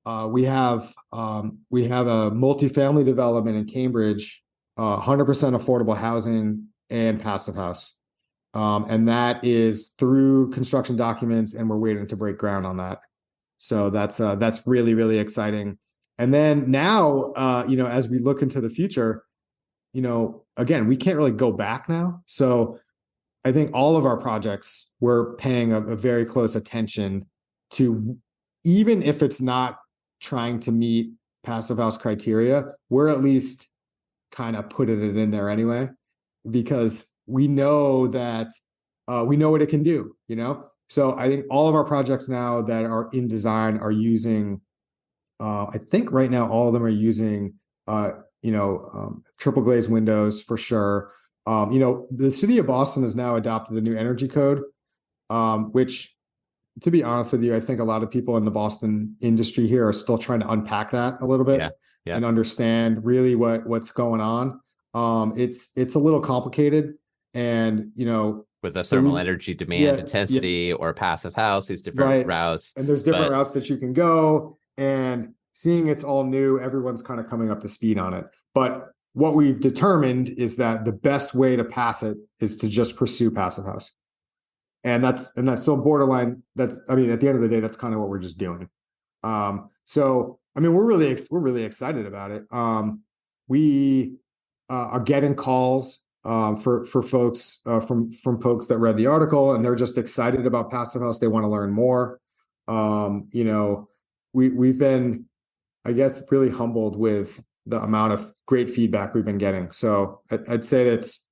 we have a multifamily development in Cambridge, 100% affordable housing and passive house. And that is through construction documents, and we're waiting to break ground on that. So that's really, really exciting. And then now, as we look into the future, again, we can't really go back now. So I think all of our projects, we're paying a very close attention to, even if it's not trying to meet passive house criteria, we're at least kind of putting it in there anyway, because we know that we know what it can do, So I think all of our projects now that are in design are using, I think right now, all of them are using, triple glazed windows for sure. The city of Boston has now adopted a new energy code, which, to be honest with you, I think a lot of people in the Boston industry here are still trying to unpack that a little bit and understand really what's going on. It's a little complicated, and with a So thermal energy demand yeah, intensity or passive house, these different right. routes. And there's different routes that you can go, and seeing it's all new, everyone's kind of coming up to speed on it. But what we've determined is that the best way to pass it is to just pursue passive house. And that's still borderline. I mean, at the end of the day, that's kind of what we're just doing. So I mean, we're really excited about it. We are getting calls for folks from folks that read the article, and they're just excited about passive house. They want to learn more. You know, we've been, I guess, really humbled with the amount of great feedback we've been getting. So I'd say it's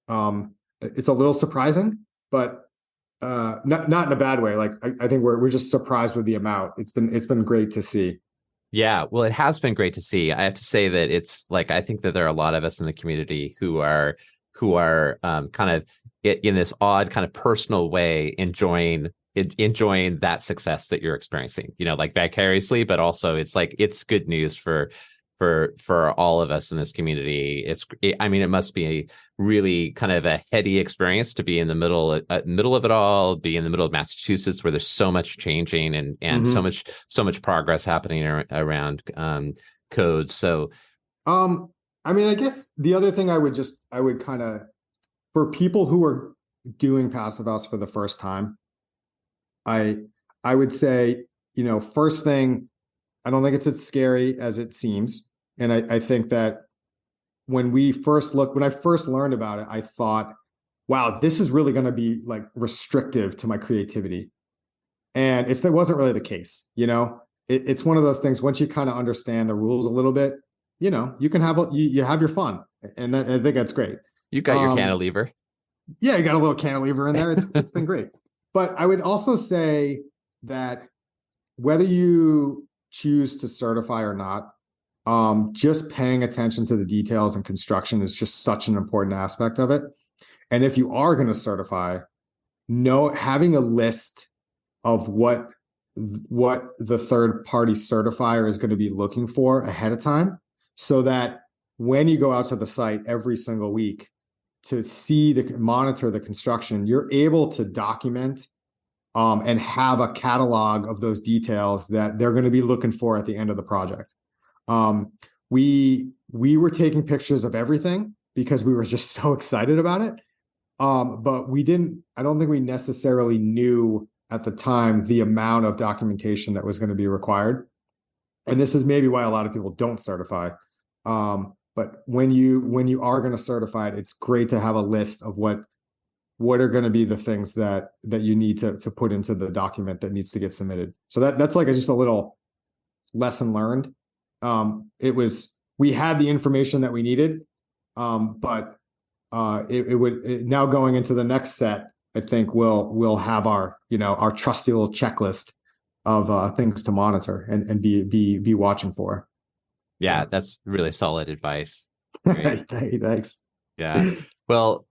a little surprising, but not in a bad way. Like I think we're just surprised with the amount. It's been great to see. Yeah, well, it has been great to see. I have to say that it's like, I think that there are a lot of us in the community who are kind of in this odd kind of personal way enjoying that success that you're experiencing, you know, like vicariously, but also it's like, it's good news for all of us in this community. I mean, it must be a really kind of a heady experience to be in the middle of it all, be in the middle of Massachusetts, where there's so much changing and so much progress happening around codes. So, I mean, I guess the other thing I would kind of, for people who are doing passive house for the first time, I would say, you know, first thing, I don't think it's as scary as it seems. And I think that when I first learned about it, I thought, wow, this is really going to be like restrictive to my creativity. And it wasn't really the case. You know, it's one of those things, once you kind of understand the rules a little bit, you know, you can have you have your fun. And I think that's great. You got your cantilever. Yeah, you got a little cantilever in there. It's been great. But I would also say that whether you choose to certify or not, just paying attention to the details and construction is just such an important aspect of it. And if you are going to certify, having a list of what the third party certifier is going to be looking for ahead of time, so that when you go out to the site every single week to monitor the construction, you're able to document and have a catalog of those details that they're going to be looking for at the end of the project. We were taking pictures of everything because we were just so excited about it. But I don't think we necessarily knew at the time the amount of documentation that was going to be required. And this is maybe why a lot of people don't certify. But when you are going to certify it, it's great to have a list of what are going to be the things that you need to put into the document that needs to get submitted. So that's like just a little lesson learned. We had the information that we needed, but now going into the next set, I think we'll have our trusty little checklist of things to monitor and be watching for. Yeah, that's really solid advice. Great. Hey, thanks. Yeah. Well,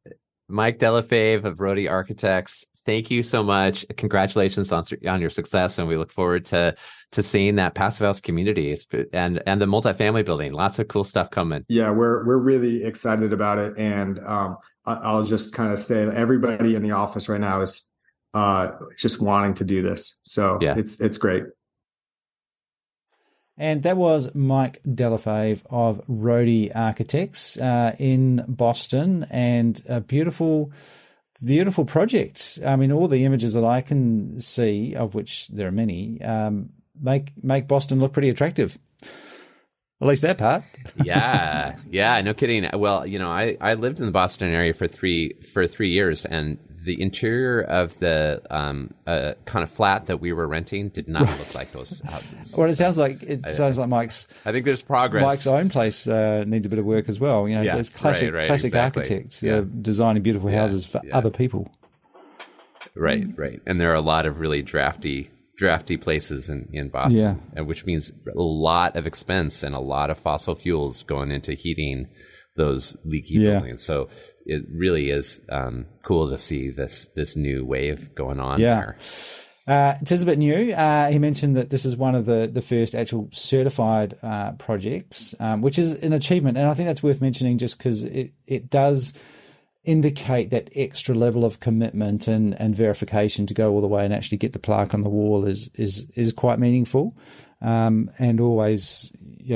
Mike Dellefave of Rody Architects, thank you so much. Congratulations on your success, and we look forward to seeing that passive house community and the multifamily building. Lots of cool stuff coming. Yeah, we're really excited about it, and I'll just kind of say everybody in the office right now is just wanting to do this. So yeah, it's great. And that was Mike Dellefave of Rody Architects in Boston, and a beautiful project. I mean, all the images that I can see, of which there are many, make Boston look pretty attractive. At least that part. Yeah, no kidding. Well, I lived in the Boston area for 3 years, and the interior of the kind of flat that we were renting did not look like those houses. Well, it sounds like Mike's. I think there's progress. Mike's own place needs a bit of work as well. There's classic exactly. architects designing beautiful houses for other people. Right. And there are a lot of really drafty places in Boston, which means a lot of expense and a lot of fossil fuels going into heating those leaky buildings. So it really is cool to see this new wave going on there. It is a bit new. He mentioned that this is one of the first actual certified projects, which is an achievement. And I think that's worth mentioning just because it indicate that extra level of commitment and verification to go all the way and actually get the plaque on the wall is quite meaningful. And always,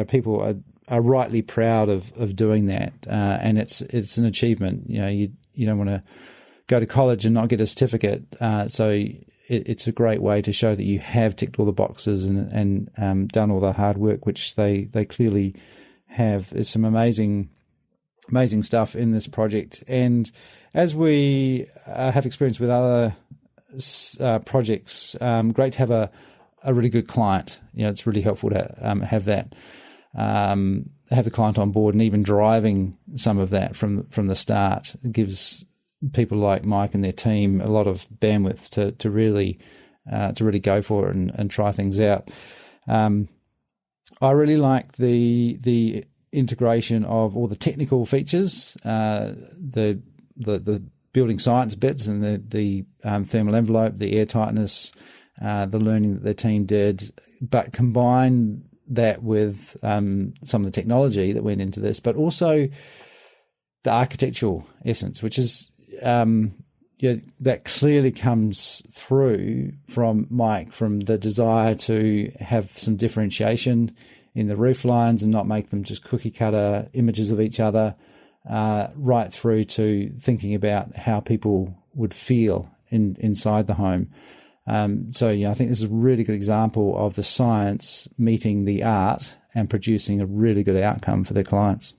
people are rightly proud of doing that. And it's an achievement. You don't want to go to college and not get a certificate. So it's a great way to show that you have ticked all the boxes and done all the hard work, which they clearly have. There's some amazing stuff in this project. And as we have experience with other projects, great to have a really good client. It's really helpful to have that, have the client on board, and even driving some of that from the start. It gives people like Mike and their team a lot of bandwidth to really go for it and try things out. I really like the integration of all the technical features, the building science bits, and the thermal envelope, the air tightness, the learning that the team did, but combine that with some of the technology that went into this, but also the architectural essence, which is that clearly comes through from Mike, from the desire to have some differentiation in the roof lines and not make them just cookie cutter images of each other, right through to thinking about how people would feel inside the home. So I think this is a really good example of the science meeting the art and producing a really good outcome for their clients.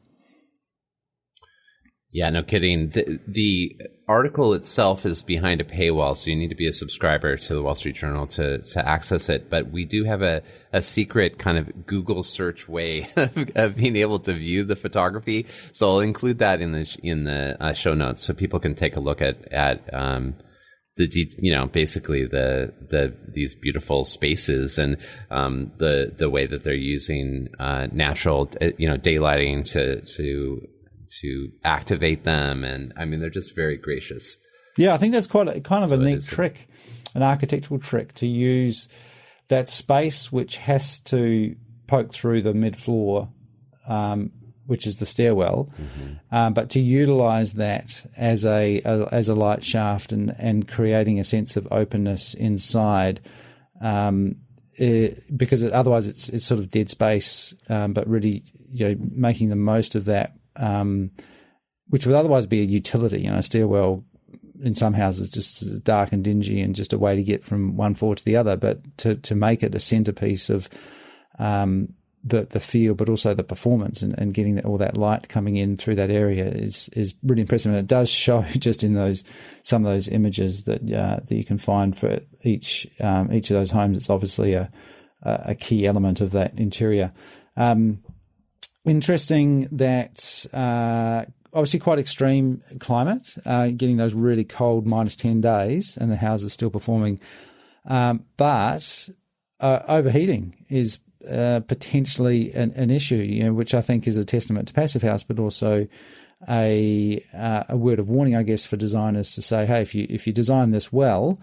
Yeah, no kidding. The article itself is behind a paywall, so you need to be a subscriber to the Wall Street Journal to access it. But we do have a secret kind of Google search way of being able to view the photography. So I'll include that in the show notes, so people can take a look at basically these beautiful spaces and the way that they're using natural daylighting to activate them. And I mean, they're just very gracious. Yeah, I think that's quite a neat trick, an architectural trick, to use that space which has to poke through the mid-floor, which is the stairwell, but to utilize that as a light shaft and creating a sense of openness inside, because otherwise it's sort of dead space, but really making the most of that. Which would otherwise be a utility. A stairwell in some houses just dark and dingy and just a way to get from one floor to the other. But to make it a centerpiece of the feel, but also the performance, and getting all that light coming in through that area is really impressive. And it does show just in some of those images that you can find for each of those homes. It's obviously a key element of that interior. Interesting that obviously quite extreme climate, getting those really cold -10 days and the house is still performing. But overheating is potentially an issue, which I think is a testament to Passive House, but also a word of warning, I guess, for designers to say, hey, if you design this well,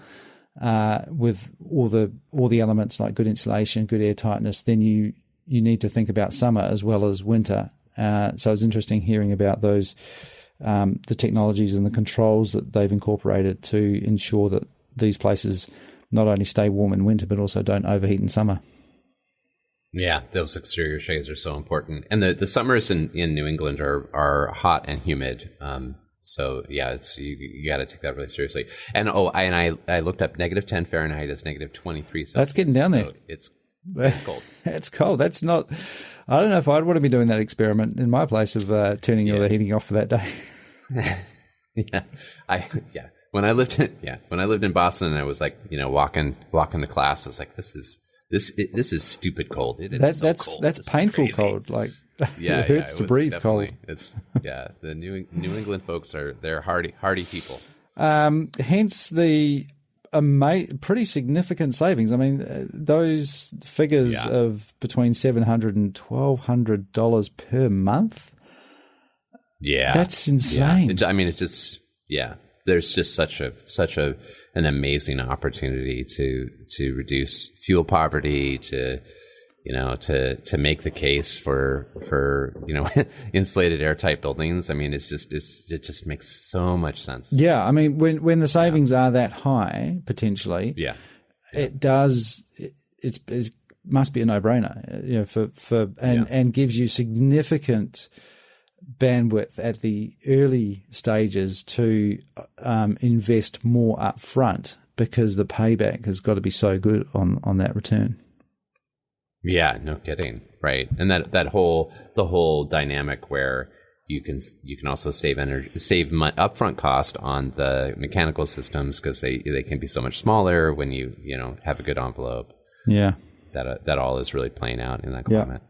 with all the elements like good insulation, good air tightness, then you need to think about summer as well as winter. So it's interesting hearing about those, the technologies and the controls that they've incorporated to ensure that these places not only stay warm in winter, but also don't overheat in summer. Yeah, those exterior shades are so important. And the summers in New England are hot and humid. So yeah, you got to take that really seriously. And I looked up -10 Fahrenheit is -23 Celsius. That's getting down there. So it's cold. It's cold. That's not. I don't know if I'd want to be doing that experiment in my place of turning all the heating off for that day. When I lived in Boston, and I was like, walking to class, I was like, this is stupid cold. It is cold. That's painful cold. Like it hurts to breathe cold. It's the New England folks they're hardy people. Hence the pretty significant savings. I mean, those figures of between $700 and $1,200 per month. Yeah, that's insane. Yeah. I mean, it's just There's just such an amazing opportunity to reduce fuel poverty, to to make the case for insulated airtight buildings. I mean, it just makes so much sense. Yeah, I mean, when the savings are that high, potentially, it does. It must be a no-brainer, and gives you significant bandwidth at the early stages to invest more upfront, because the payback has got to be so good on that return. Yeah, no kidding, right? And the whole dynamic where you can also save upfront cost on the mechanical systems, because they can be so much smaller when you have a good envelope. Yeah, that all is really playing out in that climate. Yeah.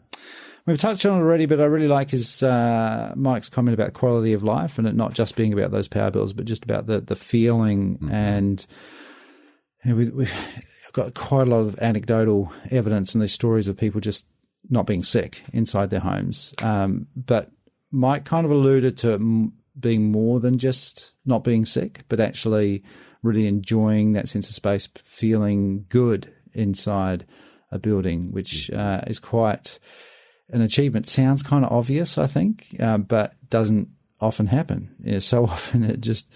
We've touched on it already, but I really like his Mike's comment about quality of life, and it not just being about those power bills, but just about the feeling. Mm-hmm. And we've got quite a lot of anecdotal evidence in these stories of people just not being sick inside their homes. But Mike kind of alluded to it being more than just not being sick, but actually really enjoying that sense of space, feeling good inside a building, which is quite an achievement. Sounds kind of obvious, I think, but doesn't often happen. So often it just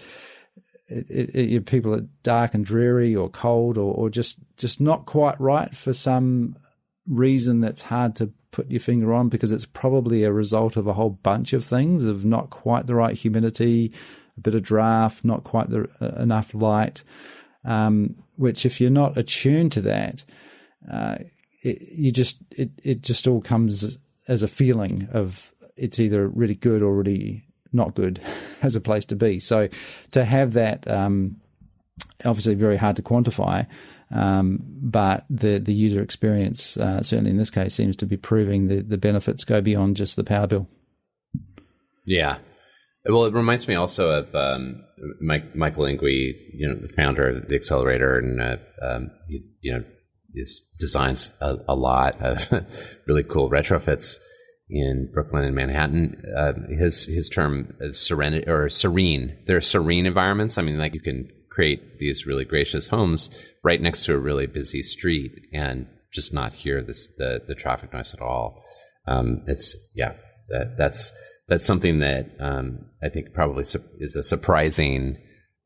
people are dark and dreary or cold or just not quite right for some reason that's hard to put your finger on, because it's probably a result of a whole bunch of things, of not quite the right humidity, a bit of draft, not quite enough light, which if you're not attuned to that, it just all comes as a feeling of it's either really good or really not good as a place to be. So to have that, obviously very hard to quantify, but the user experience, certainly in this case, seems to be proving the benefits go beyond just the power bill. Yeah. Well, it reminds me also of Michael Ingui, the founder of the accelerator, and he designs a lot of really cool retrofits in Brooklyn and Manhattan. His term is serenity or serene. They're serene environments. I mean, like, you can create these really gracious homes right next to a really busy street and just not hear the traffic noise at all. That's something that I think probably is a surprising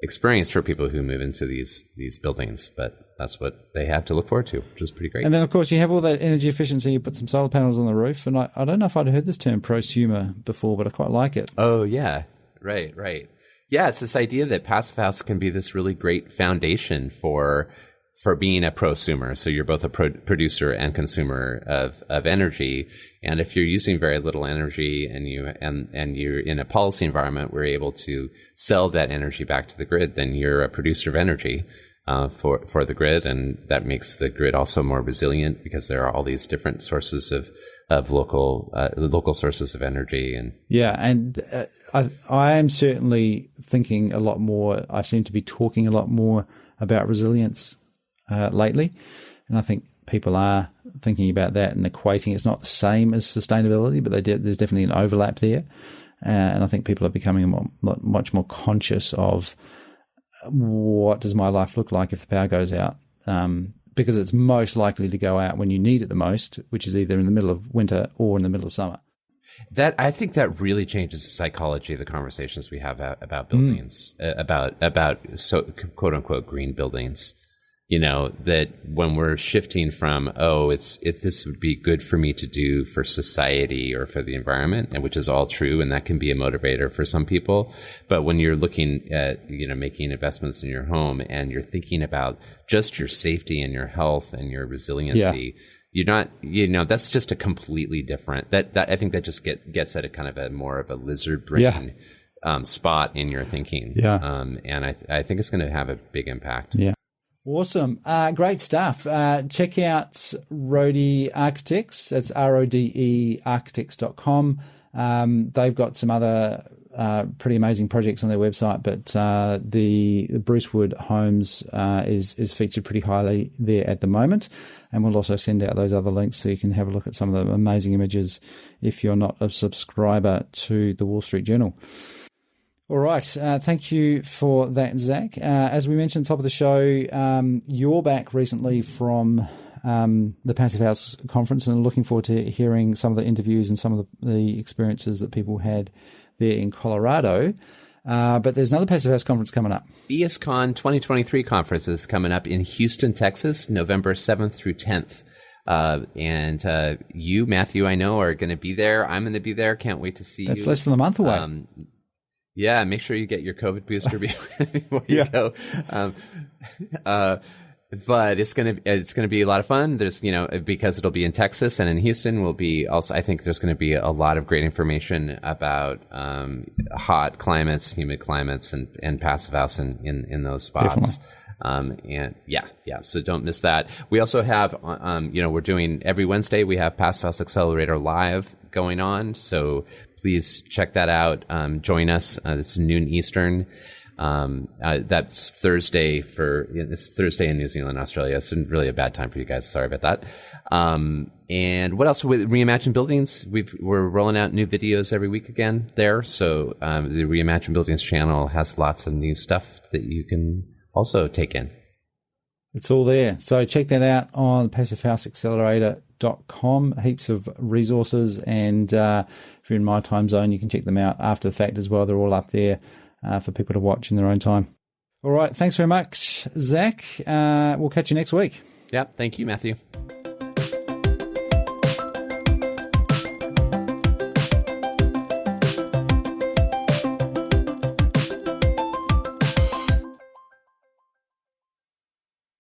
experience for people who move into these buildings, but that's what they have to look forward to, which is pretty great. And then, of course, you have all that energy efficiency. You put some solar panels on the roof, and I don't know if I'd heard this term prosumer before, but I quite like it. Oh, yeah. Right. Yeah, it's this idea that Passive House can be this really great foundation for being a prosumer. So you're both a producer and consumer of energy. And if you're using very little energy and you're in a policy environment where you're able to sell that energy back to the grid, then you're a producer of energy for the grid, and that makes the grid also more resilient, because there are all these different sources of local sources of energy. And I am certainly thinking a lot more. I seem to be talking a lot more about resilience lately, and I think people are thinking about that and equating. It's not the same as sustainability, but there's definitely an overlap there, and I think people are becoming much more conscious of what does my life look like if the power goes out, because it's most likely to go out when you need it the most, which is either in the middle of winter or in the middle of summer. I think that really changes the psychology of the conversations we have about buildings, about so quote unquote green buildings. That when we're shifting from, if this would be good for me to do for society or for the environment, and which is all true, and that can be a motivator for some people. But when you're looking at, making investments in your home, and you're thinking about just your safety and your health and your resiliency, you're not, that's just a completely different, that I think that just gets at a kind of a more of a lizard brain spot in your thinking. And I think it's going to have a big impact. Yeah. Awesome. Great stuff. Check out Rode Architects. That's RODE architects.com. They've got some other pretty amazing projects on their website, but the Brucewood homes is featured pretty highly there at the moment. And we'll also send out those other links so you can have a look at some of the amazing images if you're not a subscriber to the Wall Street Journal. All right. Thank you for that, Zach. As we mentioned at the top of the show, you're back recently from the Passive House conference, and looking forward to hearing some of the interviews and some of the experiences that people had there in Colorado. But there's another Passive House conference coming up. PhiusCon 2023 conference is coming up in Houston, Texas, November 7th through 10th. And you, Matthew, I know, are going to be there. I'm going to be there. Can't wait to see you. That's less than a month away. Yeah, make sure you get your COVID booster before you go. But it's gonna be a lot of fun. There's, because it'll be in Texas and in Houston will be also, I think there's going to be a lot of great information about hot climates, humid climates, and Passive House in those spots. And so don't miss that. We also have, we're doing every Wednesday, we have Passive House Accelerator Live going on. So please check that out. Join us. It's noon Eastern. That's Thursday it's Thursday in New Zealand, Australia. It's really a bad time for you guys. Sorry about that. And what else with Reimagine Buildings? We're rolling out new videos every week again there. So, the Reimagine Buildings channel has lots of new stuff that you can also take in. It's all there. So check that out on PassiveHouseAccelerator.com. Heaps of resources. And, if you're in my time zone, you can check them out after the fact as well. They're all up there. For people to watch in their own time. All right. Thanks very much, Zach. We'll catch you next week. Yep. Thank you, Matthew.